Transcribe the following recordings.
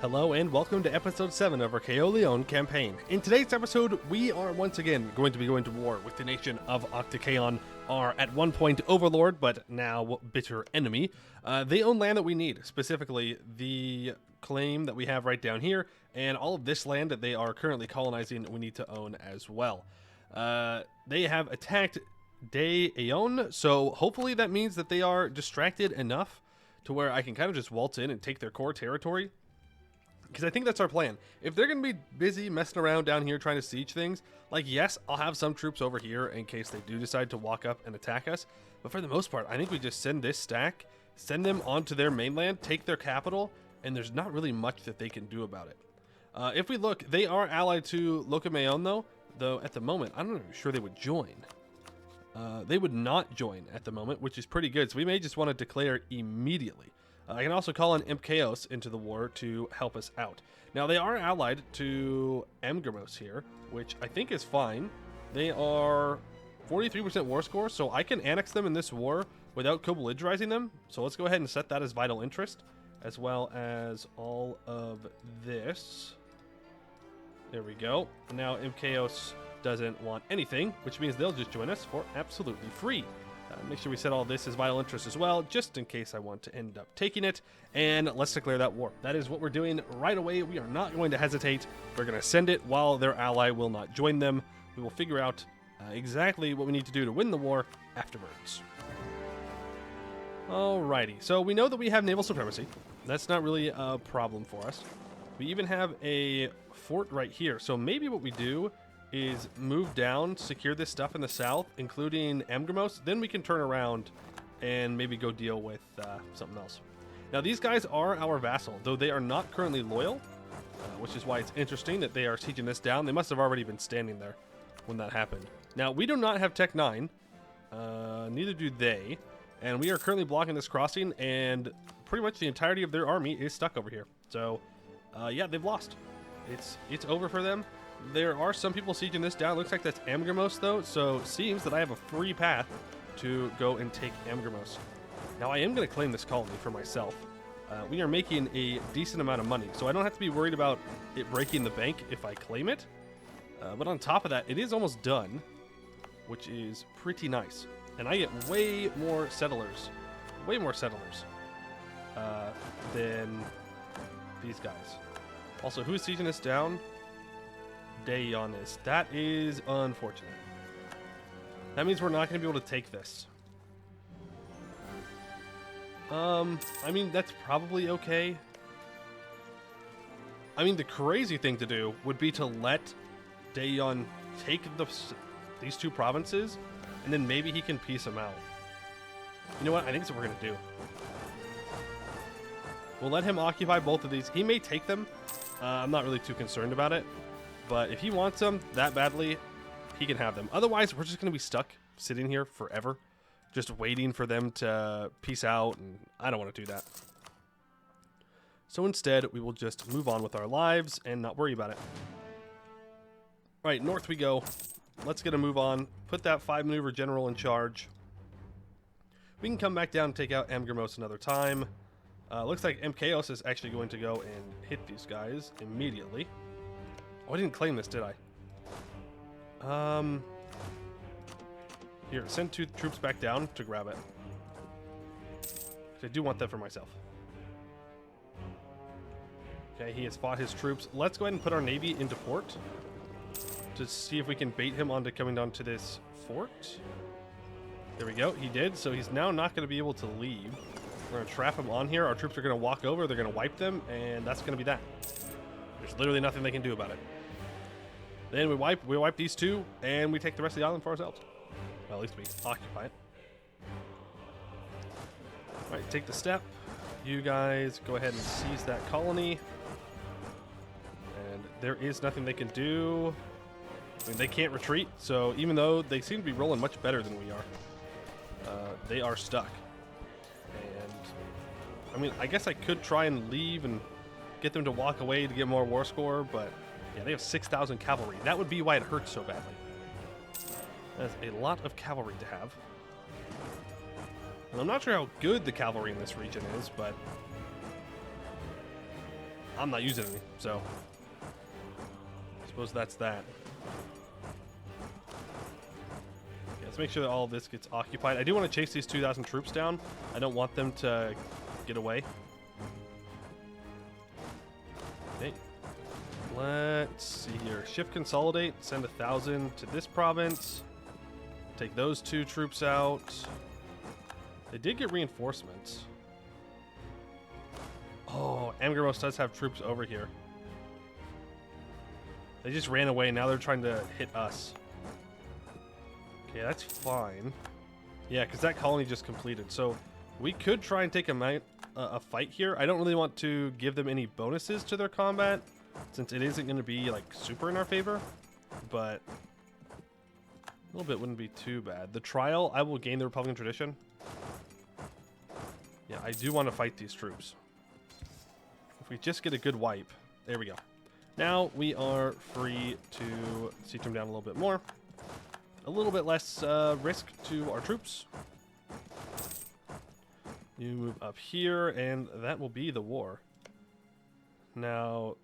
Hello and welcome to episode 7 of our Keyolion campaign. In today's episode, we are once again going to be going to war with the nation of Octon, our at one point overlord, but now bitter enemy. They own land that we need, specifically the claim that we have right down here, and all of this land that they are currently colonizing we need to own as well. They have attacked Keyolion, so hopefully that means that they are distracted enough to where I can kind of just waltz in and take their core territory. Because I think that's our plan. If they're going to be busy messing around down here trying to siege things, like, yes, I'll have some troops over here in case they do decide to walk up and attack us. But for the most part, I think we just send this stack, send them onto their mainland, take their capital, and there's not really much that they can do about it. If we look, they are allied to Poiuymew, though at the moment, I'm not even sure they would join. They would not join at the moment, which is pretty good. So we may just want to declare immediately. I can also call in Nekheis into the war to help us out. Now, they are allied to embark here, which I think is fine. They are 43% war score, so I can annex them in this war without co-belligerizing them. So let's go ahead and set that as vital interest, as well as all of this. There we go. Now, Nekheis doesn't want anything, which means they'll just join us for absolutely free. Make sure we set all this as vital interest as well, just in case I want to end up taking it. And let's declare that war. That is what we're doing right away. We are not going to hesitate. We're going to send it while their ally will not join them. We will figure out exactly what we need to do to win the war afterwards. Alrighty, so we know that we have naval supremacy. That's not really a problem for us. We even have a fort right here. So maybe what we do is move down, secure this stuff in the south, including embark. Then we can turn around and maybe go deal with something else. Now, these guys are our vassal, though they are not currently loyal, which is why it's interesting that they are sieging this down. They must have already been standing there when that happened. Now, we do not have Tech 9. Neither do they. And we are currently blocking this crossing, and pretty much the entirety of their army is stuck over here. So, yeah, they've lost. It's over for them. There are some people sieging this down. Looks like that's embark, though, so it seems that I have a free path to go and take embark. Now, I am going to claim this colony for myself. We are making a decent amount of money, so I don't have to be worried about it breaking the bank if I claim it. But on top of that, it is almost done, which is pretty nice. And I get way more settlers than these guys. Also, who's sieging this down? Keyolion is. That is unfortunate. That means we're not going to be able to take this. I mean, that's probably okay. I mean, the crazy thing to do would be to let Keyolion take these two provinces, and then maybe he can piece them out. You know what? I think that's what we're going to do. We'll let him occupy both of these. He may take them. I'm not really too concerned about it. But if he wants them that badly, he can have them. Otherwise, we're just going to be stuck sitting here forever, just waiting for them to peace out, and I don't want to do that. So instead, we will just move on with our lives and not worry about it. All right, north we go. Let's get a move on. Put that 5 maneuver general in charge. We can come back down and take out embark another time. Looks like Nekheis is actually going to go and hit these guys immediately. Oh, I didn't claim this, did I? Here, send 2 troops back down to grab it. I do want that for myself. Okay, he has fought his troops. Let's go ahead and put our navy into port to see if we can bait him onto coming down to this fort. There we go, he did. So he's now not going to be able to leave. We're going to trap him on here. Our troops are going to walk over, they're going to wipe them, and that's going to be that. There's literally nothing they can do about it. Then we wipe these 2, and we take the rest of the island for ourselves. Well, at least we occupy it. All right, take the step. You guys go ahead and seize that colony. And there is nothing they can do. I mean, they can't retreat, so even though they seem to be rolling much better than we are, they are stuck. And, I mean, I guess I could try and leave and get them to walk away to get more war score, but yeah, they have 6,000 cavalry. That would be why it hurts so badly. That's a lot of cavalry to have. And I'm not sure how good the cavalry in this region is, but I'm not using any, so I suppose that's that. Okay, let's make sure that all of this gets occupied. I do want to chase these 2,000 troops down. I don't want them to get away. Okay. Let's see here. Shift consolidate. Send 1,000 to this province. Take those 2 troops out. They did get reinforcements. Oh, Amgarmos does have troops over here. They just ran away. Now they're trying to hit us. Okay, that's fine. Yeah, because that colony just completed. So we could try and take a fight here. I don't really want to give them any bonuses to their combat, since it isn't going to be like super in our favor. But a little bit wouldn't be too bad. The trial, I will gain the Republican tradition. Yeah, I do want to fight these troops. If we just get a good wipe. There we go. Now we are free to siege them down a little bit more. A little bit less risk to our troops. You move up here, and that will be the war. Now,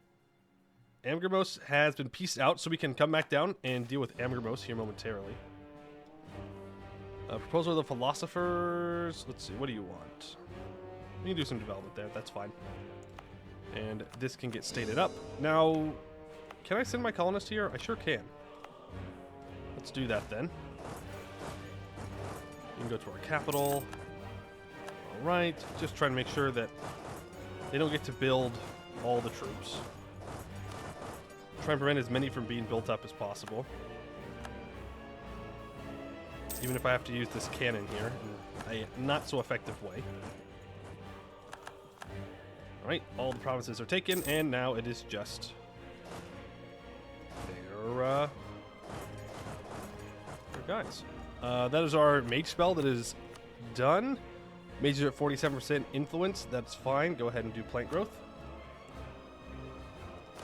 Amgarmos has been pieced out, so we can come back down and deal with Amgarmos here momentarily. Proposal of the philosophers. Let's see, what do you want? We can do some development there, that's fine. And this can get stated up. Now, can I send my colonist here? I sure can. Let's do that then. You can go to our capital. Alright, just trying to make sure that they don't get to build all the troops. Try and prevent as many from being built up as possible. Even if I have to use this cannon here in a not so effective way. Alright, all the provinces are taken, and now it is just their guys. That is our mage spell that is done. Mages are at 47% influence, that's fine. Go ahead and do plant growth.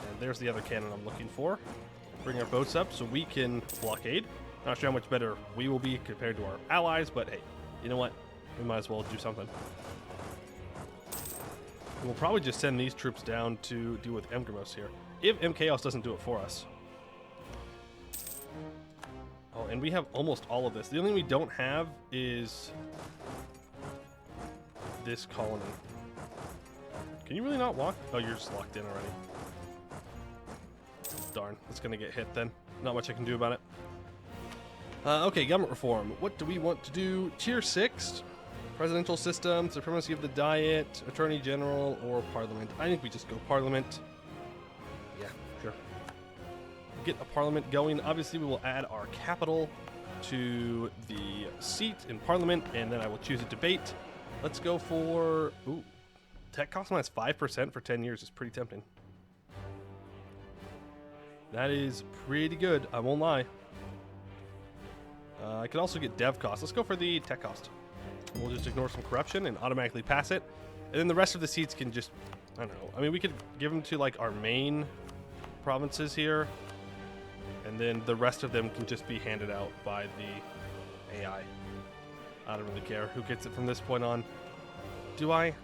And there's the other cannon I'm looking for. Bring our boats up so we can blockade. Not sure how much better we will be compared to our allies, but hey, you know what? We might as well do something. We'll probably just send these troops down to deal with Amgarmos here, if Nekheis doesn't do it for us. Oh, and we have almost all of this. The only thing we don't have is this colony. Can you really not walk? Oh, you're just locked in already. Darn, it's gonna get hit then. Not much I can do about it. Okay, government reform. What do we want to do? Tier 6. Presidential system, supremacy of the diet, attorney general, or parliament. I think we just go parliament. Yeah, sure. Get a parliament going. Obviously, we will add our capital to the seat in parliament, and then I will choose a debate. Let's go for... Ooh. Tech cost minus 5% for 10 years is pretty tempting. That is pretty good, I won't lie. I could also get dev cost. Let's go for the tech cost. We'll just ignore some corruption and automatically pass it. And then the rest of the seats can just, I don't know. I mean, we could give them to like our main provinces here. And then the rest of them can just be handed out by the AI. I don't really care who gets it from this point on. Do I?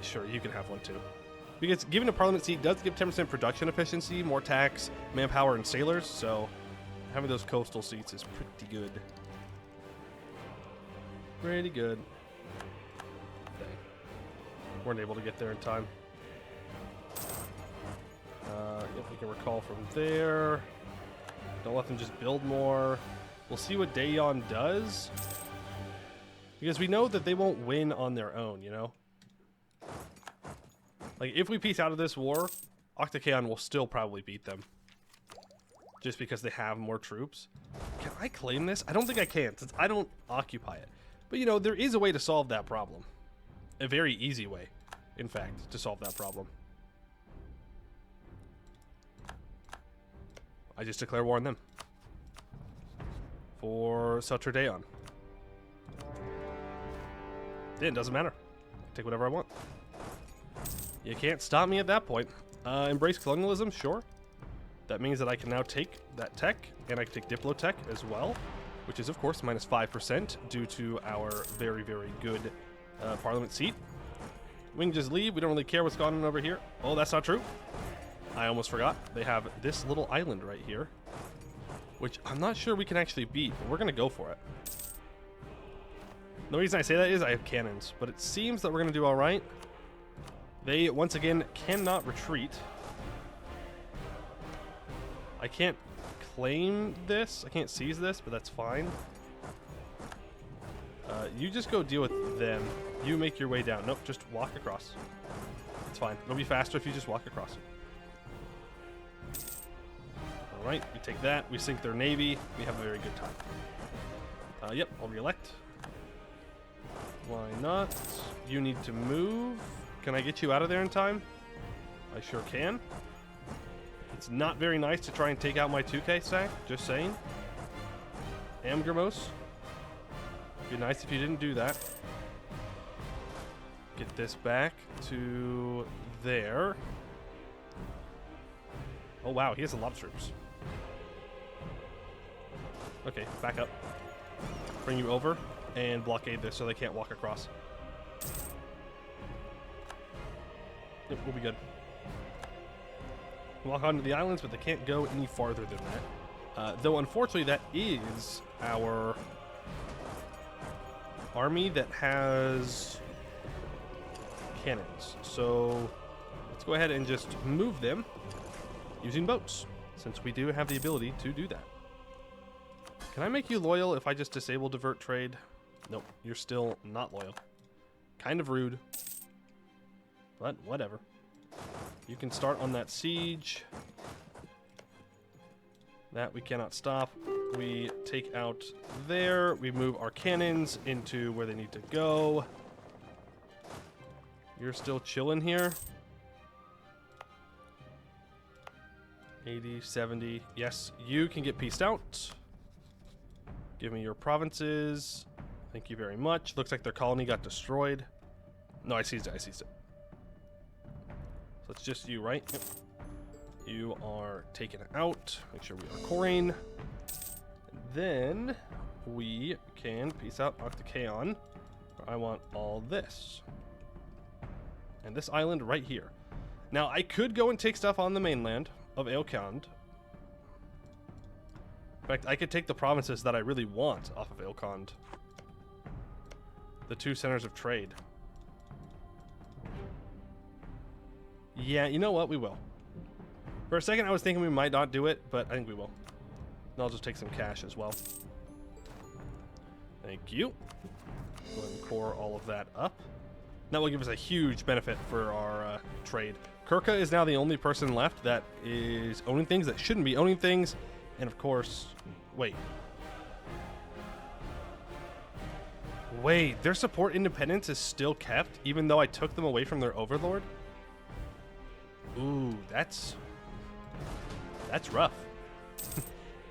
Sure, you can have one too. Because giving a parliament seat does give 10% production efficiency, more tax, manpower, and sailors. So having those coastal seats is pretty good. Pretty good. Dang. Weren't able to get there in time. If we can recall from there. Don't let them just build more. We'll see what Dayon does. Because we know that they won't win on their own, you know? Like, if we piece out of this war, Octon will still probably beat them. Just because they have more troops. Can I claim this? I don't think I can, since I don't occupy it. But, you know, there is a way to solve that problem. A very easy way, in fact, to solve that problem. I just declare war on them. For Sutter Dayon. It doesn't matter. Take whatever I want. You can't stop me at that point. Embrace colonialism, sure. That means that I can now take that tech, and I can take Diplotech as well, which is, of course, minus 5% due to our very, very good parliament seat. We can just leave. We don't really care what's going on over here. Oh, that's not true. I almost forgot. They have this little island right here, which I'm not sure we can actually beat, but we're going to go for it. The reason I say that is I have cannons, but it seems that we're going to do all right. They, once again, cannot retreat. I can't claim this. I can't seize this, but that's fine. You just go deal with them. You make your way down. Nope, just walk across. It's fine. It'll be faster if you just walk across. Alright, we take that. We sink their navy. We have a very good time. Yep, I'll re-elect. Why not? You need to move. Can I get you out of there in time? I sure can. It's not very nice to try and take out my 2K stack, just saying. Amgramos. Be nice if you didn't do that. Get this back to there. Oh wow, he has a lot of troops. Okay, back up. Bring you over and blockade this so they can't walk across. Yep, we'll be good. Walk onto the islands, but they can't go any farther than that. Though, unfortunately, that is our army that has cannons. So, let's go ahead and just move them using boats, since we do have the ability to do that. Can I make you loyal if I just disable divert trade? Nope, you're still not loyal. Kind of rude, but whatever. You can start on that siege. That we cannot stop. We take out there. We move our cannons into where they need to go. You're still chilling here. 80, 70. Yes, you can get pieced out. Give me your provinces. Thank you very much. Looks like their colony got destroyed. No, I seized it. I seized it. So it's just you, right? Yep. You are taken out. Make sure we are coring. Then we can piece out Octon. I want all this. And this island right here. Now, I could go and take stuff on the mainland of Alecand. In fact, I could take the provinces that I really want off of Alecand. The two centers of trade. Yeah, you know what? We will. For a second, I was thinking we might not do it, but I think we will. And I'll just take some cash as well. Thank you. Go ahead and core all of that up. That will give us a huge benefit for our trade. Kirka is now the only person left that is owning things that shouldn't be owning things. And of course, wait. Wait, their support independence is still kept, even though I took them away from their overlord? Ooh, that's rough.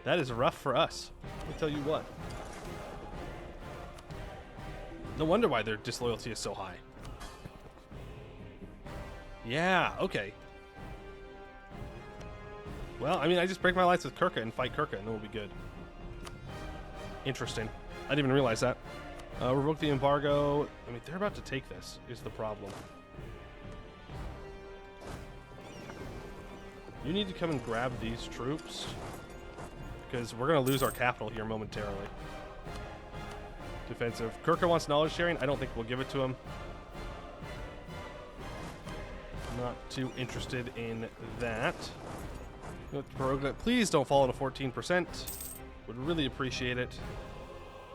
That is rough for us. Let me tell you what. No wonder why their disloyalty is so high. Yeah, okay. Well, I mean, I just break my alliance with Kirka and fight Kirka, and then we'll be good. Interesting. I didn't even realize that. Revoke the embargo. I mean, they're about to take this, is the problem. You need to come and grab these troops, because we're going to lose our capital here momentarily. Defensive. Kirka wants knowledge sharing. I don't think we'll give it to him. Not too interested in that. Please don't fall to 14%. Would really appreciate it.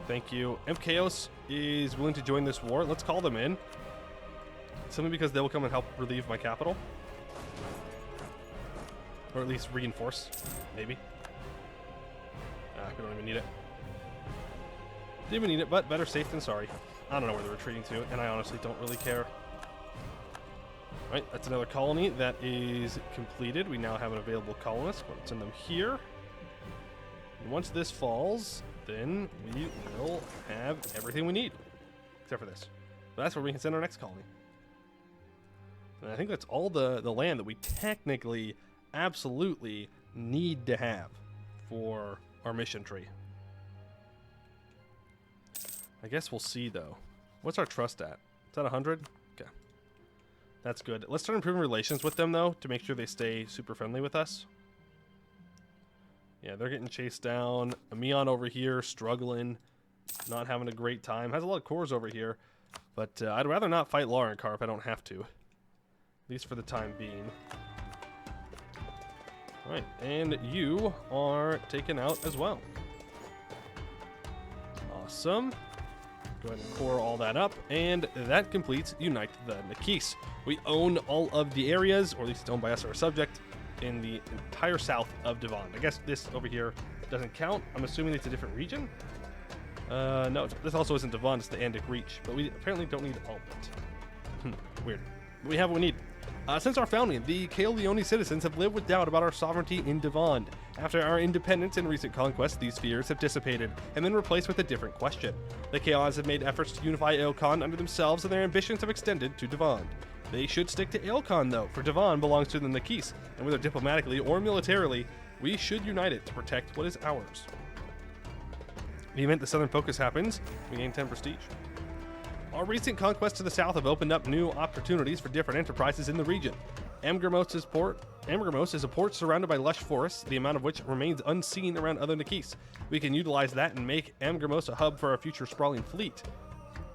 Thank you. Nekheis is willing to join this war. Let's call them in. Simply because they will come and help relieve my capital. Or at least reinforce, maybe. We don't even need it. Didn't even need it, but better safe than sorry. I don't know where they're retreating to, and I honestly don't really care. Right, that's another colony that is completed. We now have an available colonist. Let's send them here. And once this falls, then we will have everything we need. Except for this. But that's where we can send our next colony. And I think that's all the land that we technically, absolutely need to have for our mission tree. I guess we'll see, though. What's our trust at? Is that 100? Okay. That's good. Let's start improving relations with them, though, to make sure they stay super friendly with us. Yeah, they're getting chased down. Amion over here, struggling, not having a great time. Has a lot of cores over here, but I'd rather not fight Laurenkar if I don't have to. At least for the time being. Alright, and you are taken out as well. Awesome. Go ahead and core all that up, and that completes Unite the Nekheis. We own all of the areas, or at least owned by us or a subject, in the entire south of Devon. I guess this over here doesn't count. I'm assuming it's a different region. No, this also isn't Devon, it's the Andic Reach, but we apparently don't need all of it. Weird. But we have what we need. Since our founding, the Keyolion citizens have lived with doubt about our sovereignty in Devon. After our independence and recent conquests, these fears have dissipated and been replaced with a different question. The Keyons have made efforts to unify Alecand under themselves, and their ambitions have extended to Devon. They should stick to Alecand, though, for Devon belongs to the Nekheis, and whether diplomatically or militarily, we should unite it to protect what is ours. In the event the Southern Focus happens, we gain 10 prestige. Our recent conquests to the south have opened up new opportunities for different enterprises in the region. Ambergamos is a port surrounded by lush forests, the amount of which remains unseen around other Nekheis. We can utilize that and make Ambergamos a hub for our future sprawling fleet.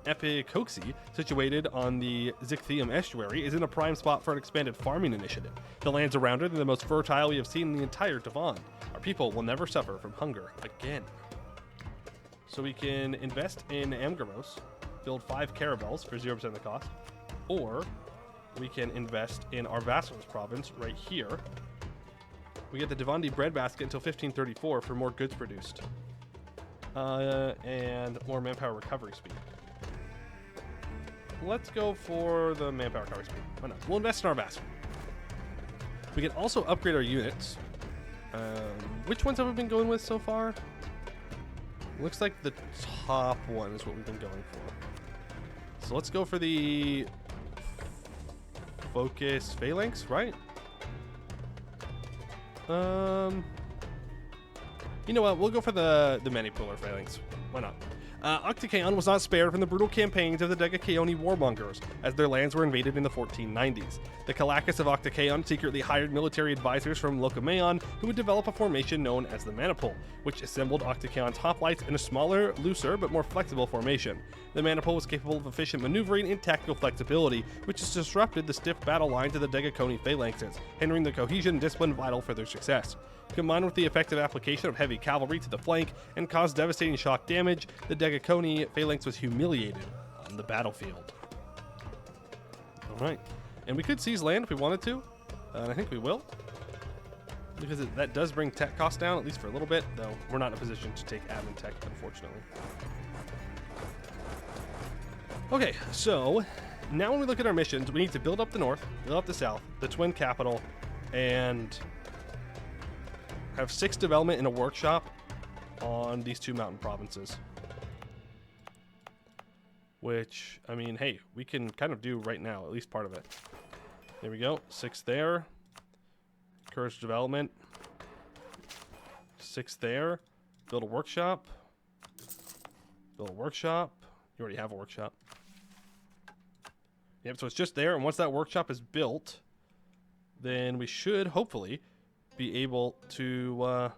Epicoxy, situated on the Zichthium estuary, is in a prime spot for an expanded farming initiative. The lands around it are the most fertile we have seen in the entire Devon. Our people will never suffer from hunger again. So we can invest in Ambergamos, build 5 caravels for 0% of the cost, or we can invest in our Vassal's province right here. We get the Devandi breadbasket until 1534 for more goods produced. And more manpower recovery speed. Let's go for the manpower recovery speed. Why not? We'll invest in our Vassal. We can also upgrade our units. Which ones have we been going with so far? Looks like the top one is what we've been going for. So let's go for the focus phalanx, right? You know what? We'll go for the manipular phalanx. Why not? Octon was not spared from the brutal campaigns of the Degakeoni warmongers, as their lands were invaded in the 1490s. The Kalakis of Octon secretly hired military advisors from Locomaon, who would develop a formation known as the Manipul, which assembled Octon's hoplites in a smaller, looser, but more flexible formation. The Manipul was capable of efficient maneuvering and tactical flexibility, which has disrupted the stiff battle lines of the Degakoni phalanxes, hindering the cohesion and discipline vital for their success. Combined with the effective application of heavy cavalry to the flank and caused devastating shock damage, the Degakoni phalanx was humiliated on the battlefield. Alright, and we could seize land if we wanted to, and I think we will, because that does bring tech costs down, at least for a little bit, though we're not in a position to take admin tech, unfortunately. Okay, so now when we look at our missions, we need to build up the north, build up the south, the twin capital, and have 6 development in a workshop on these 2 mountain provinces. Which, I mean, hey, we can kind of do right now, at least part of it. There we go, 6 there. Encourage development. 6 there. Build a workshop. Build a workshop. You already have a workshop. Yep, so it's just there, and once that workshop is built, then we should, hopefully, be able to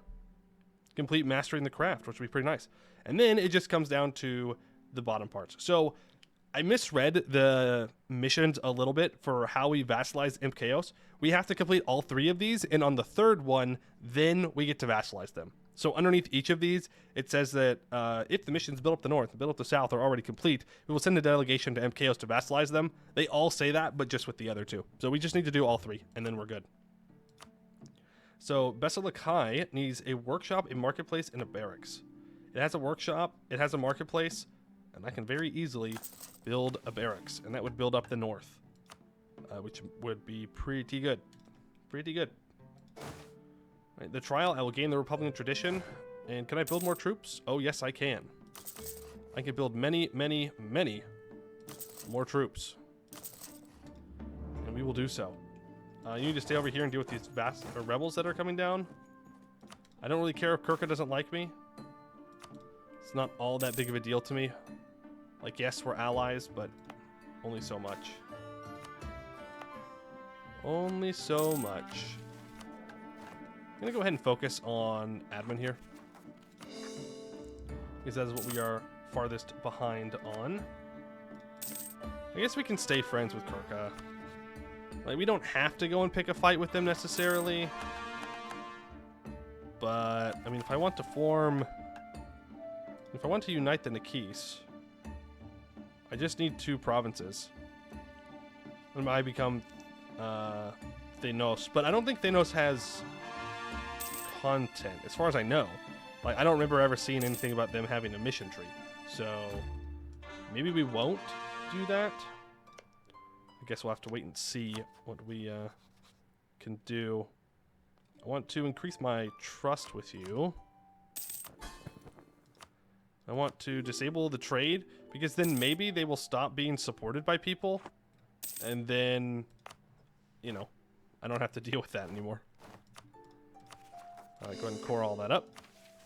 complete mastering the craft, which would be pretty nice. And then it just comes down to the bottom parts. So I misread the missions a little bit for how we vassalize Imp Chaos. We have to complete all 3 of these, and on the 3rd one, then we get to vassalize them. So underneath each of these, it says that if the missions built up the north and built up the south are already complete, we will send a delegation to Imp Chaos to vassalize them. They all say that, but just with the other 2. So we just need to do all 3, and then we're good. So Besalakai needs a workshop, a marketplace, and a barracks. It has a workshop, it has a marketplace, and I can very easily build a barracks, and that would build up the north, which would be pretty good. Pretty good. Right, the trial, I will gain the Republican tradition, and can I build more troops? Oh yes, I can. I can build many, many, many more troops, and we will do so. You need to stay over here and deal with these rebels that are coming down. I don't really care if Kirka doesn't like me. It's not all that big of a deal to me. Like, yes, we're allies, but only so much. Only so much. I'm gonna go ahead and focus on admin here, because that is what we are farthest behind on. I guess we can stay friends with Kirka. Like, we don't have to go and pick a fight with them necessarily. But, I mean, if I want to form... If I want to unite the Nekheis, I just need 2 provinces. And I become Thanos. But I don't think Thanos has content, as far as I know. Like, I don't remember ever seeing anything about them having a mission tree. So, maybe we won't do that. I guess we'll have to wait and see what we can do. I want to increase my trust with you. I want to disable the trade, because then maybe they will stop being supported by people. And then, you know, I don't have to deal with that anymore. Go ahead and core all that up.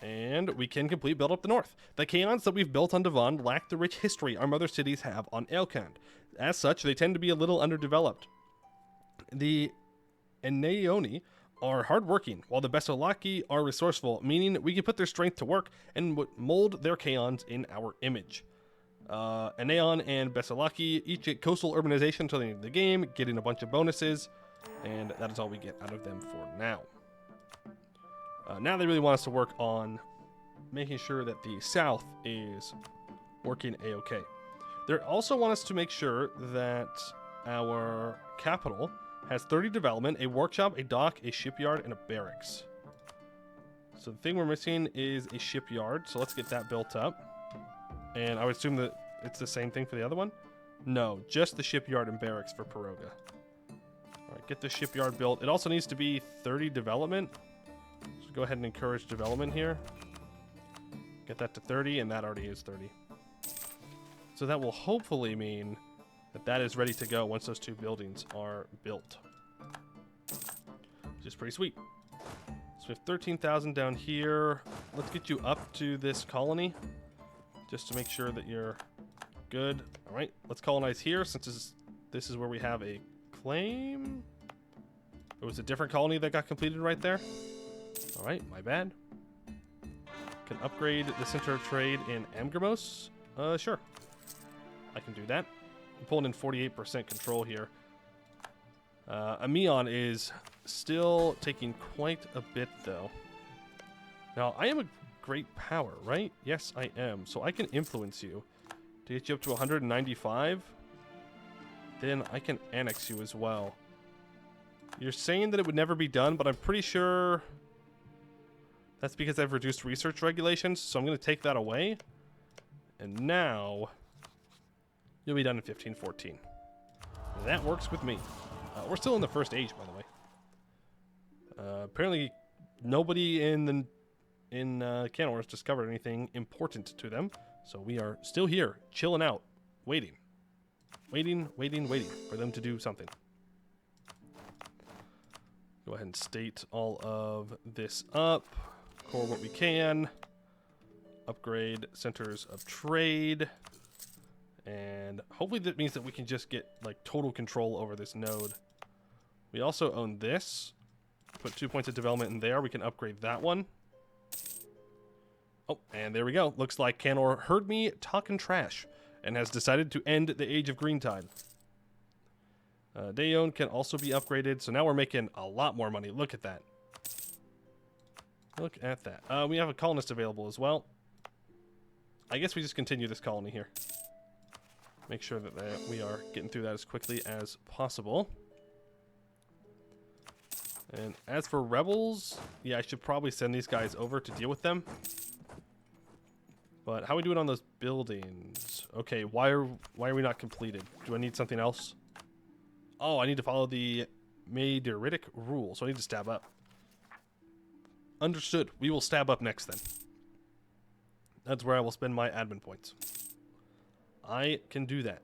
And we can complete build up the north. The Keyons that we've built on Devon lack the rich history our mother cities have on Alecand. As such, they tend to be a little underdeveloped. The Eneoni are hardworking, while the Bessolaki are resourceful, meaning we can put their strength to work and mold their Keyons in our image. Eneon and Bessolaki each get coastal urbanization until the end of the game, getting a bunch of bonuses, and that is all we get out of them for now. Now they really want us to work on making sure that the south is working a-okay. They also want us to make sure that our capital has 30 development, a workshop, a dock, a shipyard, and a barracks. So the thing we're missing is a shipyard, so let's get that built up. And I would assume that it's the same thing for the other one? No, just the shipyard and barracks for Piroga. Alright, get the shipyard built. It also needs to be 30 development. So go ahead and encourage development here. Get that to 30, and that already is 30. So that will hopefully mean that that is ready to go once those 2 buildings are built. Which is pretty sweet. So we have 13,000 down here. Let's get you up to this colony, just to make sure that you're good. Alright, let's colonize here, since this is where we have a claim. It was a different colony that got completed right there. Alright, my bad. Can upgrade the center of trade in Amgramos? Sure. I can do that. I'm pulling in 48% control here. Amion is still taking quite a bit, though. Now, I am a great power, right? Yes, I am. So I can influence you to get you up to 195. Then I can annex you as well. You're saying that it would never be done, but I'm pretty sure that's because I've reduced research regulations, so I'm going to take that away. And now you'll be done in 1514. That works with me. We're still in the first age, by the way. Apparently, nobody in Canor has discovered anything important to them, so we are still here, chilling out, waiting for them to do something. Go ahead and state all of this up, core what we can, upgrade centers of trade. And hopefully that means that we can just get like total control over this node. We also own this. Put 2 points of development in there. We can upgrade that one. Oh, and there we go. Looks like Canor heard me talking trash and has decided to end the Age of Greentide. Dayon can also be upgraded. So now we're making a lot more money. Look at that. Look at that. We have a colonist available as well. I guess we just continue this colony here. Make sure that we are getting through that as quickly as possible. And as for rebels, yeah, I should probably send these guys over to deal with them. But how are we doing on those buildings? Okay, why are we not completed? Do I need something else? Oh, I need to follow the Maederitic rule, so I need to stab up. Understood. We will stab up next then. That's where I will spend my admin points. I can do that.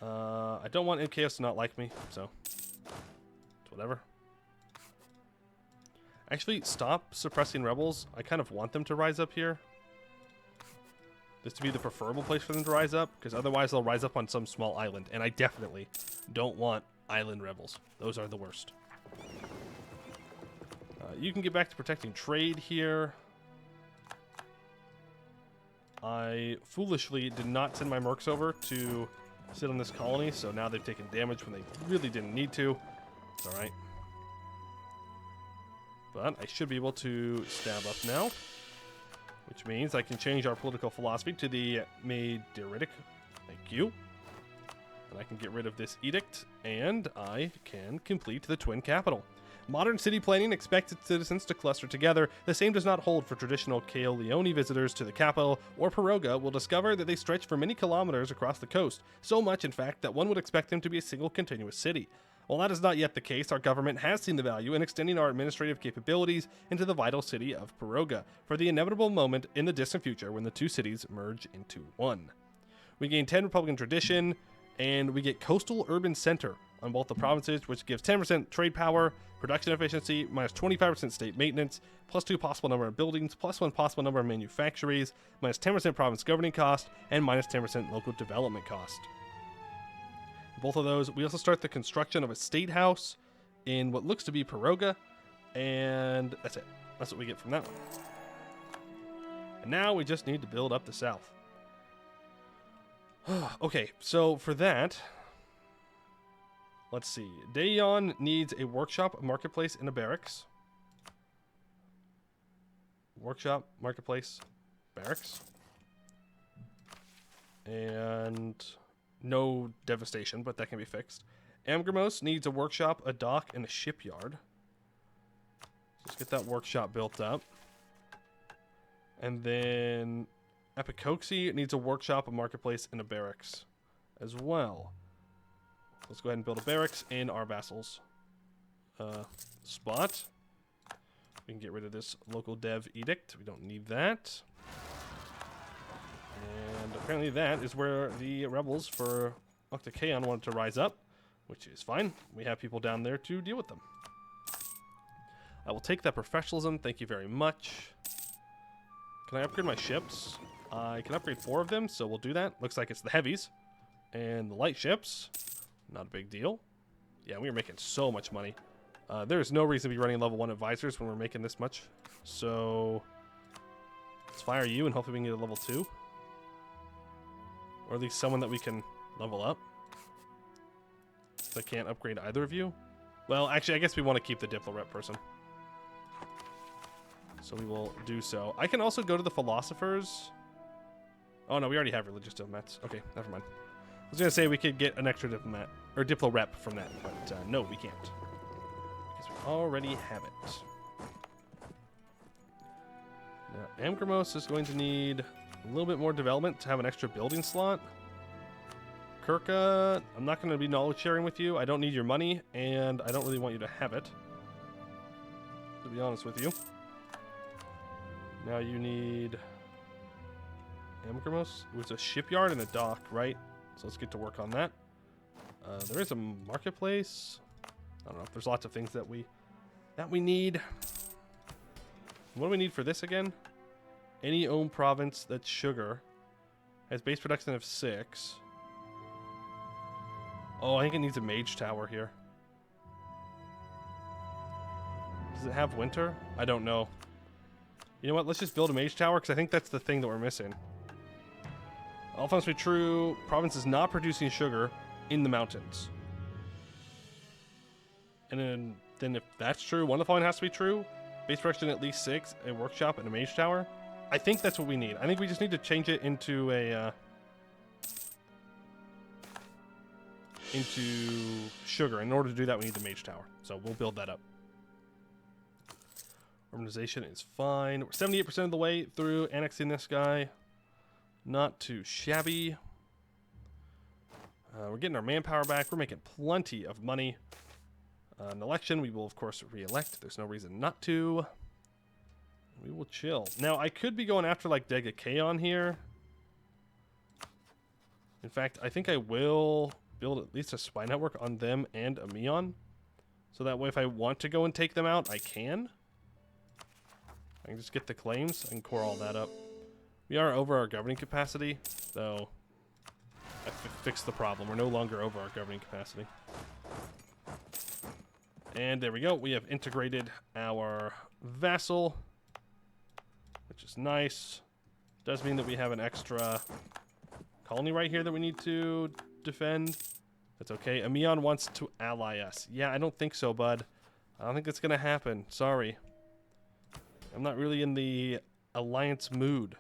I don't want MKS to not like me, so it's whatever. Actually, stop suppressing rebels. I kind of want them to rise up here. this to be the preferable place for them to rise up, because otherwise they'll rise up on some small island, and I definitely don't want island rebels. Those are the worst. You can get back to protecting trade here. I foolishly did not send my mercs over to sit on this colony, so now they've taken damage when they really didn't need to. It's alright. But I should be able to stab up now, which means I can change our political philosophy to the Maederitic. Thank you. And I can get rid of this edict, and I can complete the twin capital. Modern city planning expects its citizens to cluster together. The same does not hold for traditional Keyolion visitors to the capital, or Piroga will discover that they stretch for many kilometers across the coast, so much in fact that one would expect them to be a single continuous city. While that is not yet the case, our government has seen the value in extending our administrative capabilities into the vital city of Piroga, for the inevitable moment in the distant future when the two cities merge into one. We gain 10 Republican tradition, and we get coastal urban center on both the provinces, which gives 10% trade power, production efficiency, minus 25% state maintenance, plus 2 possible number of buildings, plus 1 possible number of manufactories, minus 10% province governing cost, and minus 10% local development cost. Both of those. We also start the construction of a state house in what looks to be Piroga, and that's it. That's what we get from that one. And now we just need to build up the south. Okay, so for that, let's see. Dayon needs a workshop, a marketplace, and a barracks. Workshop, marketplace, barracks. And no devastation, but that can be fixed. Amgramos needs a workshop, a dock, and a shipyard. Let's get that workshop built up. And then Epicoxy needs a workshop, a marketplace, and a barracks as well. Let's go ahead and build a barracks in our Vassal's spot. We can get rid of this local dev edict. We don't need that. And apparently that is where the rebels for Octon wanted to rise up, which is fine. We have people down there to deal with them. I will take that professionalism. Thank you very much. Can I upgrade my ships? I can upgrade 4 of them, so we'll do that. Looks like it's the heavies and the light ships. Not a big deal. Yeah, we are making so much money. There is no reason to be running level 1 advisors when we're making this much. So let's fire you and hopefully we can get a level 2. Or at least someone that we can level up. So I can't upgrade either of you. Well, actually, I guess we want to keep the Diplo rep person. So we will do so. I can also go to the philosophers. Oh, no, we already have religious diplomats. Okay, never mind. I was going to say we could get an extra diplomat, or Diplo rep from that, but no, we can't. Because we already have it. Now, Amgramos is going to need a little bit more development to have an extra building slot. Kirka, I'm not going to be knowledge sharing with you. I don't need your money, and I don't really want you to have it, to be honest with you. Now you need Amgramos. It was a shipyard and a dock, right? So let's get to work on that. There is a marketplace. I don't know. There's lots of things that we need. What do we need for this again? Any owned province that's sugar has base production of 6. Oh, I think it needs a mage tower here. Does it have winter? I don't know. You know what? Let's just build a mage tower because I think that's the thing that we're missing. All found to be true. Province is not producing sugar in the mountains. And then if that's true, one of the following has to be true. Base production at least 6, a workshop, and a mage tower. I think that's what we need. I think we just need to change it into a into sugar. In order to do that, we need the mage tower. So we'll build that up. Urbanization is fine. We're 78% of the way through annexing this guy. Not too shabby. We're getting our manpower back. We're making plenty of money. An election, we will, of course, re-elect. There's no reason not to. We will chill. Now, I could be going after, like, Nekheis here. In fact, I think I will build at least a spy network on them and Amion. So that way, if I want to go and take them out, I can. I can just get the claims and core all that up. We are over our governing capacity, though I fixed the problem. We're no longer over our governing capacity. And there we go. We have integrated our vassal, which is nice. Does mean that we have an extra colony right here that we need to defend. That's okay. Amion wants to ally us. Yeah, I don't think so, bud. I don't think it's going to happen. Sorry. I'm not really in the alliance mood.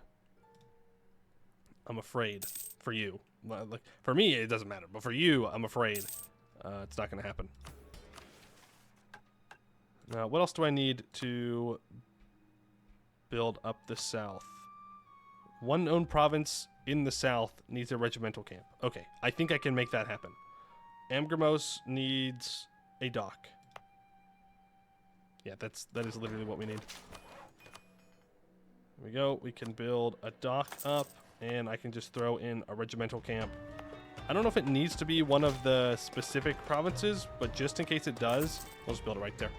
I'm afraid for you. Like, for me, it doesn't matter. But for you, I'm afraid it's not going to happen. Now, what else do I need to build up the south? One known province in the south needs a regimental camp. Okay, I think I can make that happen. Amgramos needs a dock. Yeah, that is literally what we need. There we go. We can build a dock up, and I can just throw in a regimental camp. I don't know if it needs to be one of the specific provinces, but just in case it does, we'll just build it right there.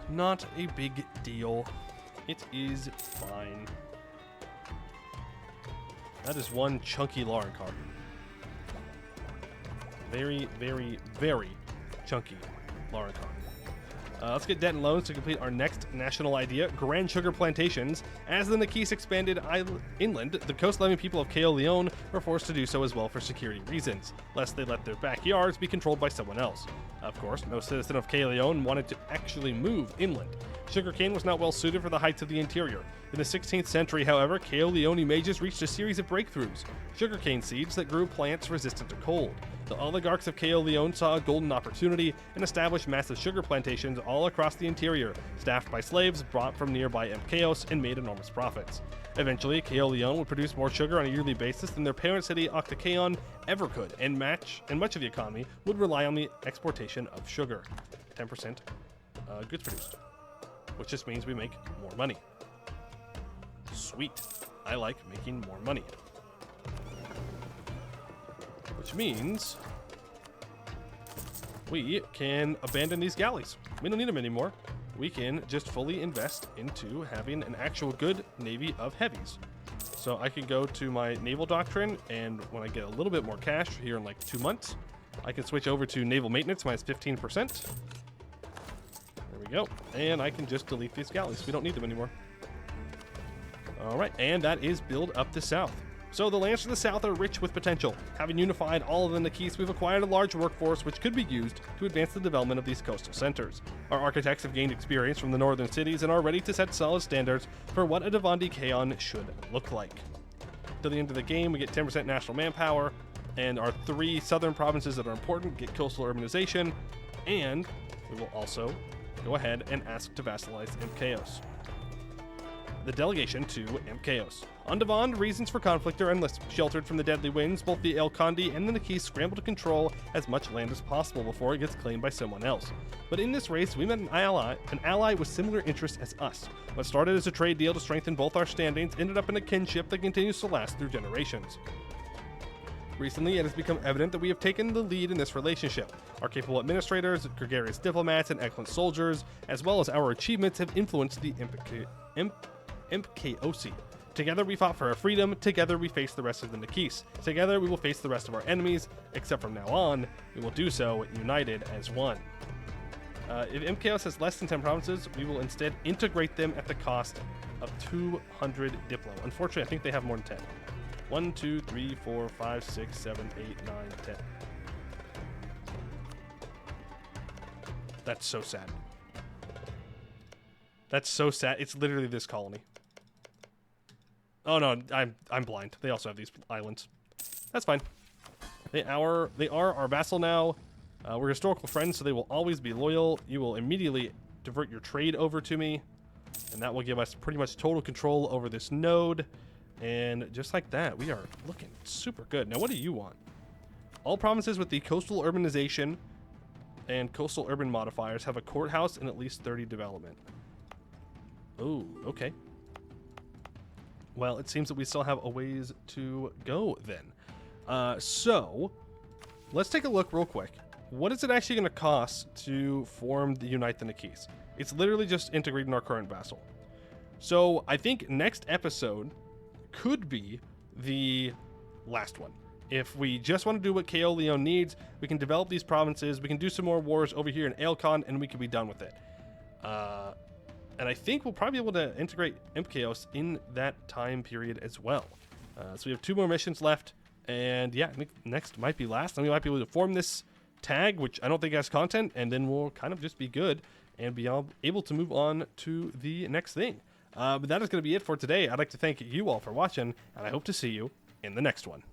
Not a big deal. It is fine. That is one chunky Lauren card. Very, very, very chunky Lauren card. Let's get debt and loans to complete our next national idea, Grand Sugar Plantations. As the Nekheis expanded inland, the coast-loving people of Keyolion were forced to do so as well for security reasons, lest they let their backyards be controlled by someone else. Of course, no citizen of Keyolion wanted to actually move inland. Sugarcane was not well suited for the heights of the interior. In the 16th century, however, Keyolion mages reached a series of breakthroughs: sugarcane seeds that grew plants resistant to cold. The oligarchs of Keyolion saw a golden opportunity and established massive sugar plantations all across the interior, staffed by slaves brought from nearby Nekheis, and made enormous profits. Eventually, Keyolion would produce more sugar on a yearly basis than their parent city Octon ever could, and much of the economy would rely on the exportation of sugar. 10% goods produced, which just means we make more money. Sweet. I like making more money. Which means we can abandon these galleys. We don't need them anymore. We can just fully invest into having an actual good navy of heavies. So I can go to my naval doctrine, and when I get a little bit more cash here in like 2 months, I can switch over to naval maintenance minus 15%. There we go. And I can just delete these galleys. We don't need them anymore. All right, and that is build up the south. So the lands to the south are rich with potential. Having unified all of the Nekheis, we've acquired a large workforce which could be used to advance the development of these coastal centers. Our architects have gained experience from the northern cities and are ready to set solid standards for what a Devandi Kaon should look like. Till the end of the game, we get 10% national manpower, and our 3 southern provinces that are important get coastal urbanization, and we will also go ahead and ask to vassalize Nekheis. The delegation to Nekheis. On Devon, reasons for conflict are endless. Sheltered from the deadly winds, both the Alecand and the Nekheis scramble to control as much land as possible before it gets claimed by someone else. But in this race, we met an ally with similar interests as us. What started as a trade deal to strengthen both our standings ended up in a kinship that continues to last through generations. Recently, it has become evident that we have taken the lead in this relationship. Our capable administrators, gregarious diplomats, and excellent soldiers, as well as our achievements, have influenced the Nekheis. Together we fought for our freedom, together we face the rest of the Nekheis. Together we will face the rest of our enemies, except from now on, we will do so united as one. If Nekheis has less than 10 provinces, we will instead integrate them at the cost of 200 Diplo. Unfortunately, I think they have more than 10. 1, 2, 3, 4, 5, 6, 7, 8, 9, 10. That's so sad. That's so sad. It's literally this colony. Oh no, I'm blind. They also have these islands. That's fine. They are our vassal now. We're historical friends, so they will always be loyal. You will immediately divert your trade over to me, and that will give us pretty much total control over this node. And just like that, we are looking super good. Now, what do you want? All provinces with the coastal urbanization and coastal urban modifiers have a courthouse and at least 30 development. Oh, okay. Well, it seems that we still have a ways to go then. So, let's take a look real quick. What is it actually going to cost to form the Unite the Nekheis? It's literally just integrating our current vassal. So I think next episode could be the last one. If we just want to do what Keyolion needs, we can develop these provinces, we can do some more wars over here in Alecand, and we can be done with it. And I think we'll probably be able to integrate Imp Chaos in that time period as well. So we have 2 more missions left, and yeah, next might be last, and we might be able to form this tag, which I don't think has content, and then we'll kind of just be good and be able to move on to the next thing. But that is going to be it for today. I'd like to thank you all for watching, and I hope to see you in the next one.